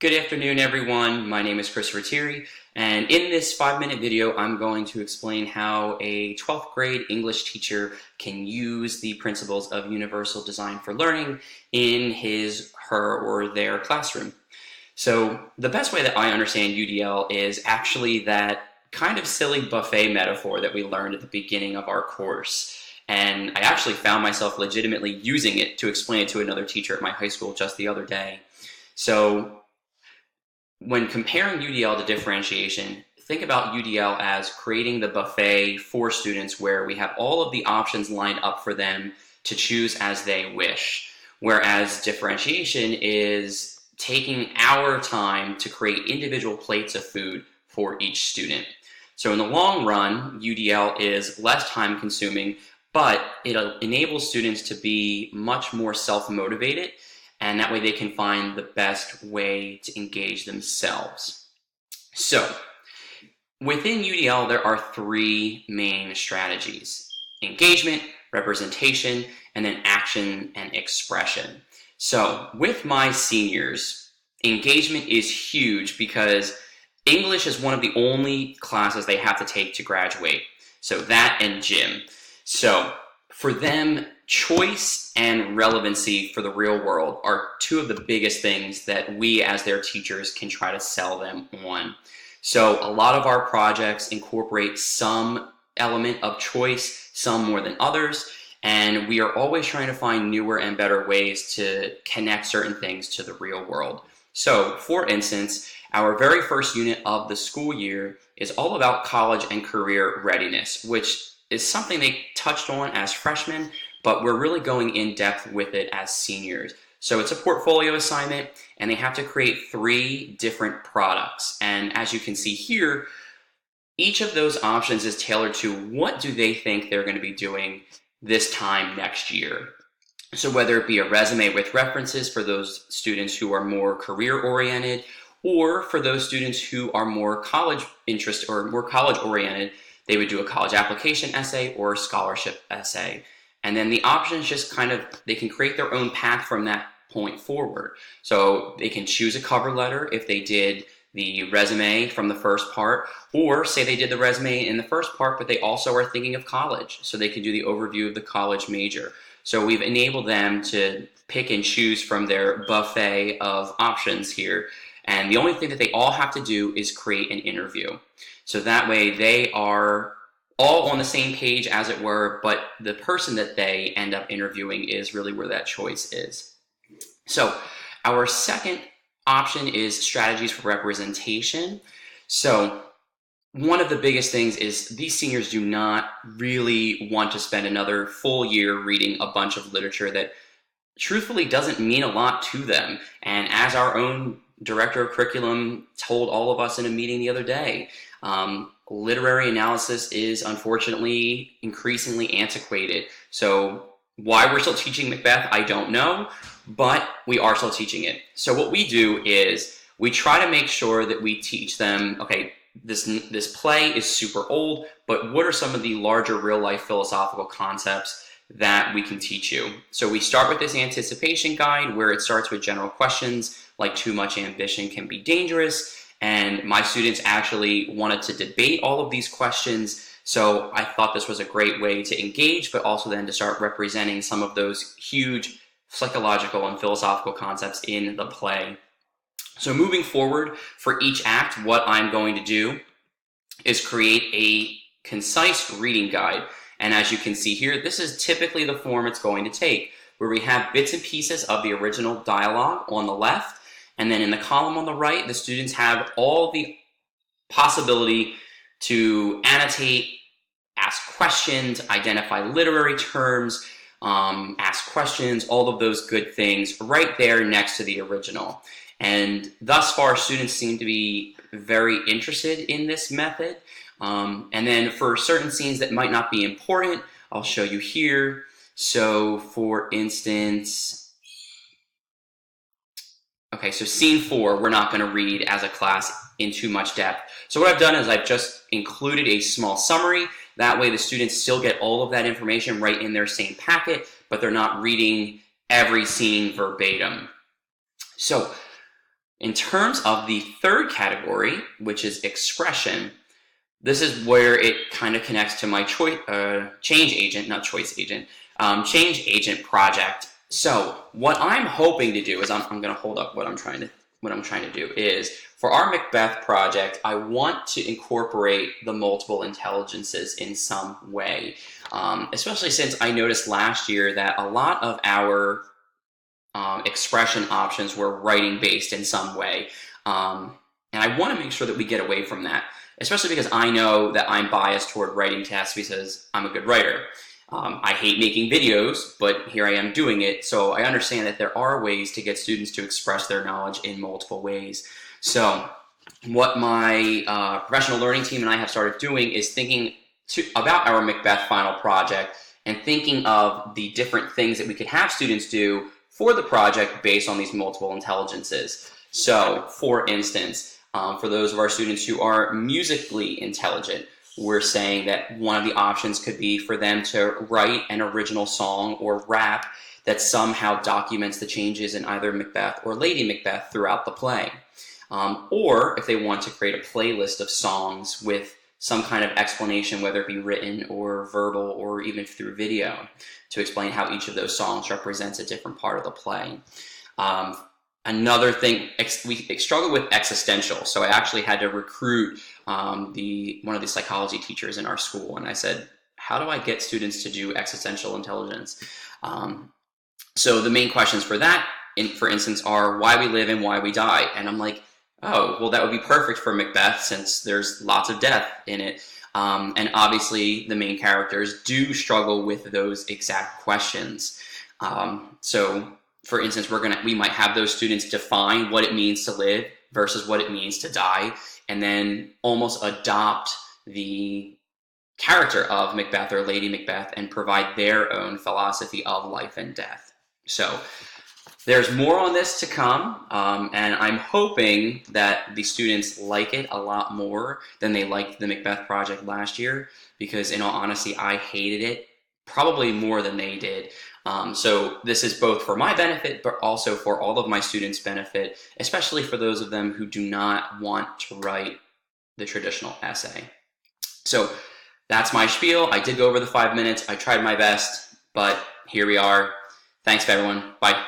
Good afternoon, everyone. My name is Christopher Thierry, and in this 5-minute video, I'm going to explain how a 12th grade English teacher can use the principles of universal design for learning in his, her, or their classroom. So the best way that I understand UDL is actually that kind of silly buffet metaphor that we learned at the beginning of our course. And I actually found myself legitimately using it to explain it to another teacher at my high school just the other day. So when comparing UDL to differentiation, think about UDL as creating the buffet for students where we have all of the options lined up for them to choose as they wish. Whereas differentiation is taking our time to create individual plates of food for each student. So in the long run, UDL is less time consuming, but it enables students to be much more self-motivated, and that way they can find the best way to engage themselves. So within UDL, there are 3 main strategies: engagement, representation, and then action and expression. So with my seniors, engagement is huge because English is one of the only classes they have to take to graduate. So that and gym. So for them, choice and relevancy for the real world are 2 of the biggest things that we as their teachers can try to sell them on. So a lot of our projects incorporate some element of choice, some more than others, and we are always trying to find newer and better ways to connect certain things to the real world. So for instance, our very first unit of the school year is all about college and career readiness, which is something they touched on as freshmen, but we're really going in depth with it as seniors. So it's a portfolio assignment, and they have to create 3 different products. And as you can see here, each of those options is tailored to what do they think they're going to be doing this time next year. So whether it be a resume with references for those students who are more career-oriented, or for those students who are more college interest or more college-oriented, they would do a college application essay or a scholarship essay. And then the options just kind of, they can create their own path from that point forward. So they can choose a cover letter if they did the resume from the first part, or say they did the resume in the first part, but they also are thinking of college. So they can do the overview of the college major. So we've enabled them to pick and choose from their buffet of options here. And the only thing that they all have to do is create an interview. So that way they are all on the same page, as it were, but the person that they end up interviewing is really where that choice is. So our second option is strategies for representation. So one of the biggest things is these seniors do not really want to spend another full year reading a bunch of literature that truthfully doesn't mean a lot to them. And as our own director of curriculum told all of us in a meeting the other day, literary analysis is unfortunately increasingly antiquated. So why we're still teaching Macbeth, I don't know, but we are still teaching it. So what we do is we try to make sure that we teach them, okay, this play is super old, but what are some of the larger real-life philosophical concepts that we can teach you? So we start with this anticipation guide where it starts with general questions like too much ambition can be dangerous. And my students actually wanted to debate all of these questions. So I thought this was a great way to engage, but also then to start representing some of those huge psychological and philosophical concepts in the play. So moving forward, for each act, what I'm going to do is create a concise reading guide. And as you can see here, this is typically the form it's going to take, where we have bits and pieces of the original dialogue on the left, and then in the column on the right, the students have all the possibility to annotate, ask questions, identify literary terms, ask questions, all of those good things right there next to the original. And thus far, students seem to be very interested in this method. And then for certain scenes that might not be important, I'll show you here. So for instance, okay, so scene 4, we're not going to read as a class in too much depth. So what I've done is I've just included a small summary. That way the students still get all of that information right in their same packet, but they're not reading every scene verbatim. So In terms of the third category, which is expression, this is where it kind of connects to my change agent, not choice agent, change agent project. So what I'm hoping to do is I'm going to hold up what I'm trying to do is for our Macbeth project, I want to incorporate the multiple intelligences in some way, especially since I noticed last year that a lot of our expression options were writing based in some way. And I want to make sure that we get away from that, especially because I know that I'm biased toward writing tests because I'm a good writer. I hate making videos, but here I am doing it, so I understand that there are ways to get students to express their knowledge in multiple ways. So what my professional learning team and I have started doing is thinking about our Macbeth final project and thinking of the different things that we could have students do for the project based on these multiple intelligences. So, for instance, for those of our students who are musically intelligent, we're saying that one of the options could be for them to write an original song or rap that somehow documents the changes in either Macbeth or Lady Macbeth throughout the play. Or if they want to create a playlist of songs with some kind of explanation, whether it be written or verbal or even through video, to explain how each of those songs represents a different part of the play. Another thing, we struggled with existential, so I actually had to recruit one of the psychology teachers in our school, and I said, how do I get students to do existential intelligence? So the main questions for that, for instance, are why we live and why we die. And I'm like, oh, well, that would be perfect for Macbeth since there's lots of death in it. And obviously the main characters do struggle with those exact questions. So for instance, we might have those students define what it means to live versus what it means to die, and then almost adopt the character of Macbeth or Lady Macbeth and provide their own philosophy of life and death. So there's more on this to come, and I'm hoping that the students like it a lot more than they liked the Macbeth project last year, because in all honesty, I hated it probably more than they did. So this is both for my benefit, but also for all of my students' benefit, especially for those of them who do not want to write the traditional essay. So that's my spiel. I did go over the 5 minutes. I tried my best, but here we are. Thanks, everyone. Bye.